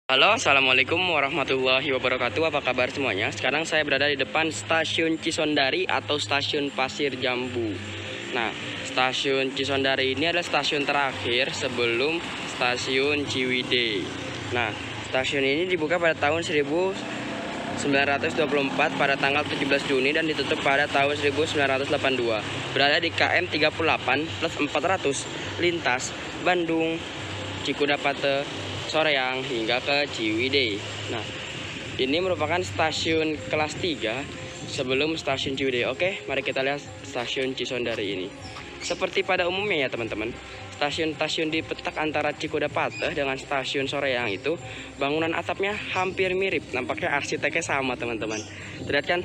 Halo, assalamualaikum warahmatullahi wabarakatuh. Apa kabar semuanya? Sekarang saya berada di depan stasiun Cisondari atau stasiun Pasir Jambu. Nah, stasiun Cisondari ini adalah stasiun terakhir sebelum stasiun Ciwidey. Nah, stasiun ini dibuka pada tahun 1924 pada tanggal 17 Juni dan ditutup pada tahun 1982. Berada di KM 38 plus 400 lintas Bandung, Cikudapate, Soreang hingga ke Ciwidey. Nah, ini merupakan stasiun kelas 3 sebelum stasiun Ciwidey. Oke, mari kita lihat stasiun Cisondari ini. Seperti pada umumnya ya teman-teman, stasiun-stasiun di petak antara Cikudapate dengan stasiun Soreang itu bangunan atapnya hampir mirip. Nampaknya arsiteknya sama teman-teman. Terlihat kan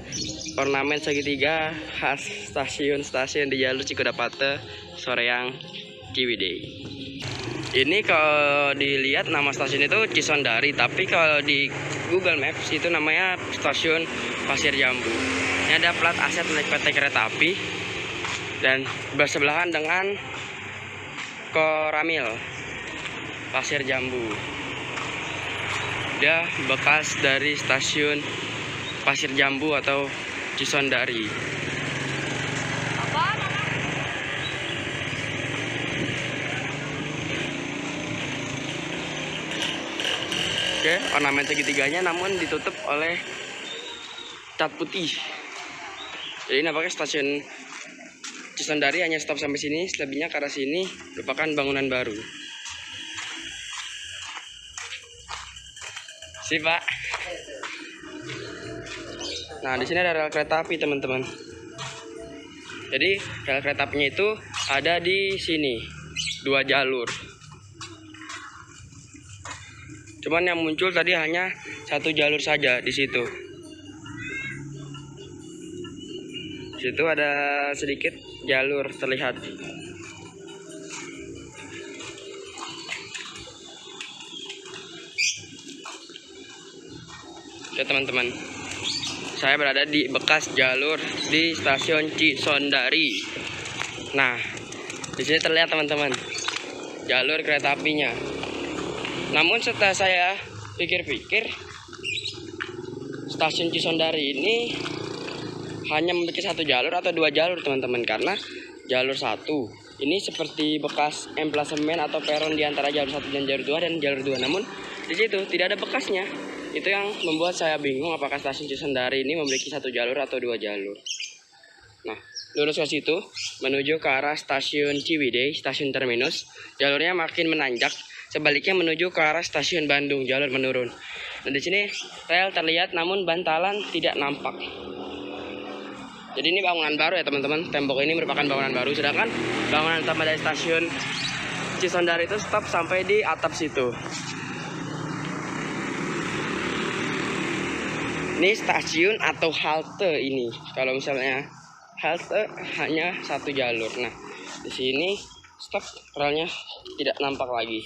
ornamen segitiga khas stasiun-stasiun di jalur Cikudapate, Soreang, Ciwidey. Ini kalau dilihat nama stasiun itu Cisondari, tapi kalau di Google Maps itu namanya stasiun Pasir Jambu. Ini ada plat aset milik PT Kereta Api dan bersebelahan dengan Koramil Pasir Jambu. Dia bekas dari stasiun Pasir Jambu atau Cisondari. Oke, ornamen segitiganya namun ditutup oleh cat putih. Jadi nampaknya stasiun Cisondari hanya stop sampai sini, selebihnya ke arah sini merupakan bangunan baru. Sip, Pak. Nah, di sini ada rel kereta api, teman-teman. Jadi, rel kereta apinya itu ada di sini, 2 jalur. Cuman yang muncul tadi hanya 1 jalur saja di situ. Di situ ada sedikit jalur terlihat. Oke teman-teman, saya berada di bekas jalur di stasiun Cisondari. Nah, di sini terlihat teman-teman jalur kereta apinya. Namun setelah saya pikir-pikir, stasiun Cisondari ini hanya memiliki 1 jalur atau 2 jalur teman-teman, karena jalur 1 ini seperti bekas emplasemen atau peron di antara jalur 1 dan jalur 2 dan jalur 2. Namun di situ tidak ada bekasnya. Itu yang membuat saya bingung apakah stasiun Cisondari ini memiliki 1 jalur atau 2 jalur. Nah, lurus ke situ menuju ke arah stasiun Ciwidey, stasiun terminus. Jalurnya makin menanjak. Sebaliknya menuju ke arah stasiun Bandung, jalur menurun. Dan di sini rel terlihat namun bantalan tidak nampak. Jadi ini bangunan baru ya teman-teman. Tembok ini merupakan bangunan baru, sedangkan bangunan utama dari stasiun Cisondari itu stop sampai di atap situ. Ini stasiun atau halte ini. Kalau misalnya halte hanya 1 jalur. Nah, di sini stop, relnya tidak nampak lagi.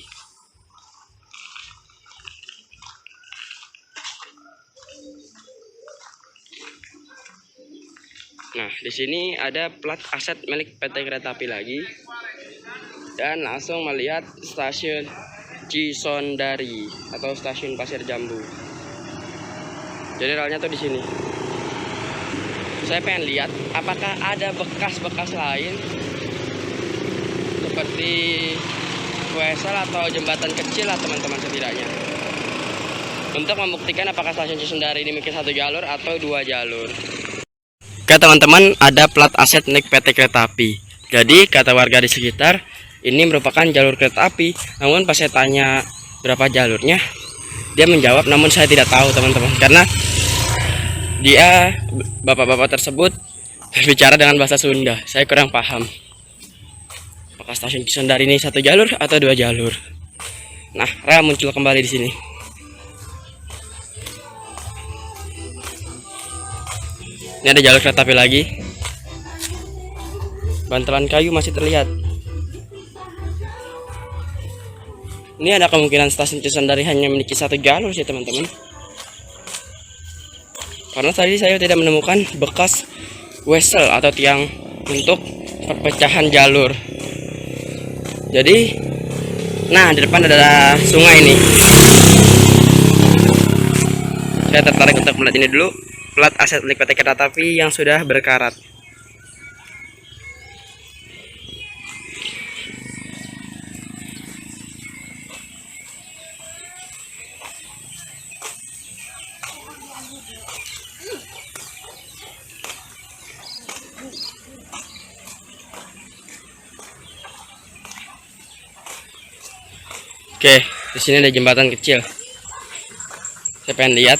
Nah, di sini ada plat aset milik PT Kereta Api lagi. Dan langsung melihat stasiun Cisondari atau stasiun Pasir Jambu. Jadi relnya tuh di sini. Saya pengen lihat apakah ada bekas-bekas lain seperti WSL atau jembatan kecil lah teman-teman setidaknya. Untuk membuktikan apakah stasiun Cisondari ini memiliki 1 jalur atau 2 jalur. Oke teman-teman, ada plat aset milik PT Kereta Api. Jadi kata warga di sekitar, ini merupakan jalur kereta api. Namun pas saya tanya berapa jalurnya, dia menjawab namun saya tidak tahu teman-teman, karena dia, bapak-bapak tersebut berbicara dengan bahasa Sunda. Saya kurang paham apakah stasiun Cisondari ini 1 jalur atau 2 jalur. Nah, rel muncul kembali di sini. Ini ada jalur kereta api lagi. Bantalan kayu masih terlihat. Ini ada kemungkinan stasiun Cisondari hanya memiliki 1 jalur sih teman-teman. Karena tadi saya tidak menemukan bekas wesel atau tiang untuk perpecahan jalur. Jadi Nah, di depan ada sungai nih. Saya tertarik untuk melihat ini dulu, plat aset milik PT Kereta Api yang sudah berkarat. Oke, di sini ada jembatan kecil. Saya pengen lihat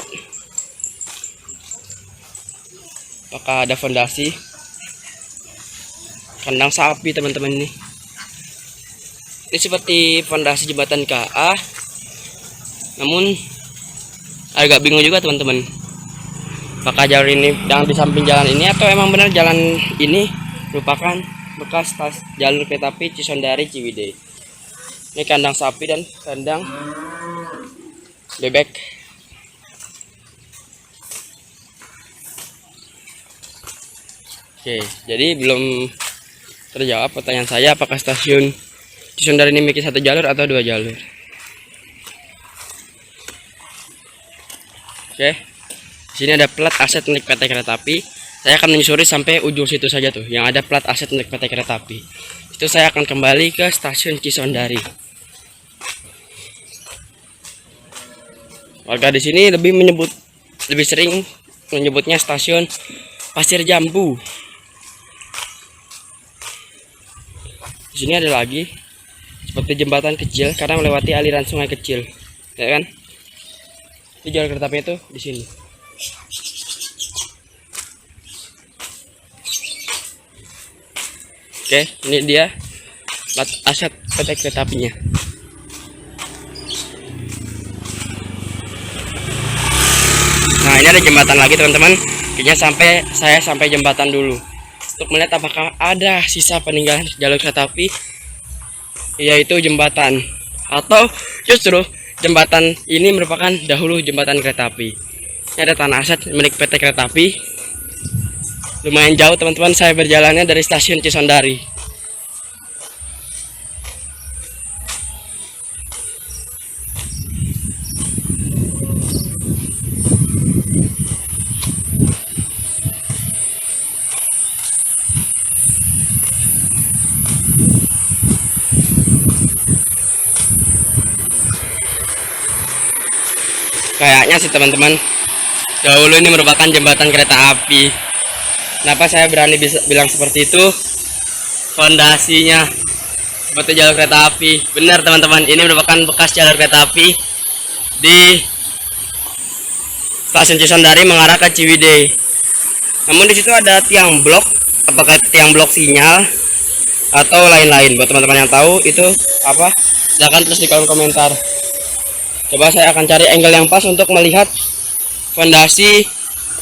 apakah ada fondasi kandang sapi, teman-teman. Ini seperti fondasi jembatan KA, namun agak bingung juga, teman-teman. Apakah jalur ini yang di samping jalan ini atau emang benar jalan ini merupakan bekas jalur kereta api Cisondari Ciwidey. Ini kandang sapi dan kandang bebek. Oke, jadi belum terjawab pertanyaan saya, apakah stasiun Cisondari ini memiliki satu jalur atau dua jalur. Oke, di sini ada plat aset milik PT Kereta Api. Saya akan menyusuri sampai ujung situ saja tuh, yang ada plat aset milik PT Kereta Api. Itu saya akan kembali ke stasiun Cisondari. Warga di sini lebih sering menyebutnya stasiun Pasir Jambu. Di sini ada lagi seperti jembatan kecil karena melewati aliran sungai kecil, ya kan? Di jalur kereta api itu di sini. Oke, ini dia plat aset PT Kereta Apinya. Nah, ini ada jembatan lagi, teman-teman. Kayaknya saya sampai jembatan dulu untuk melihat apakah ada sisa peninggalan jalur kereta api, yaitu jembatan, atau justru jembatan ini merupakan dahulu jembatan kereta api. Ini ada tanah aset milik PT Kereta Api. Lumayan jauh, teman-teman, saya berjalannya dari stasiun Cisondari. Kayaknya sih, teman-teman, dahulu ini merupakan jembatan kereta api. Kenapa saya berani bilang seperti itu? Fondasinya seperti jalur kereta api. Benar, teman-teman, ini merupakan bekas jalur kereta api di stasiun Cisondari mengarah ke Ciwidey. Namun di situ ada tiang blok, apakah tiang blok sinyal atau lain-lain? Buat teman-teman yang tahu itu apa, silahkan tulis di kolom komentar. Coba saya akan cari angle yang pas untuk melihat fondasi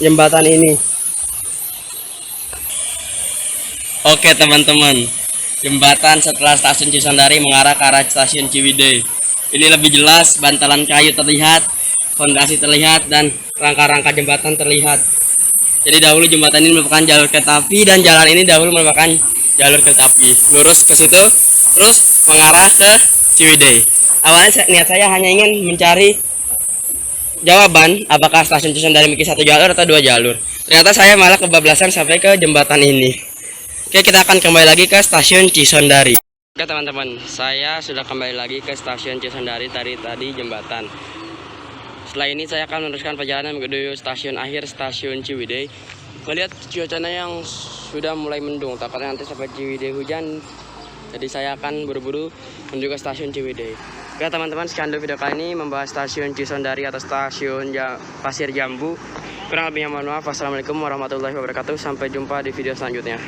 jembatan ini. Oke, teman-teman, jembatan setelah stasiun Cisondari mengarah ke arah stasiun Ciwidey. Ini lebih jelas, bantalan kayu terlihat, fondasi terlihat, dan rangka-rangka jembatan terlihat. Jadi dahulu jembatan ini merupakan jalur kereta api, dan jalan ini dahulu merupakan jalur kereta api. Lurus ke situ, terus mengarah ke Ciwidey. Awalnya niat saya hanya ingin mencari jawaban apakah stasiun Cisondari memiliki satu jalur atau dua jalur. Ternyata saya malah kebablasan sampai ke jembatan ini. Oke, kita akan kembali lagi ke stasiun Cisondari. Oke, teman-teman, saya sudah kembali lagi ke stasiun Cisondari dari tadi jembatan. Setelah ini saya akan meneruskan perjalanan menuju stasiun akhir, stasiun Ciwidey. Melihat cuacanya yang sudah mulai mendung, takutnya nanti sampai Ciwidey hujan. Jadi saya akan buru-buru menuju ke stasiun Ciwidey. Oke, teman-teman, sekian dulu video kali ini membahas stasiun Cisondari atau stasiun Pasir Jambu. Kurang lebihnya mohon maaf. Wassalamualaikum warahmatullahi wabarakatuh. Sampai jumpa di video selanjutnya.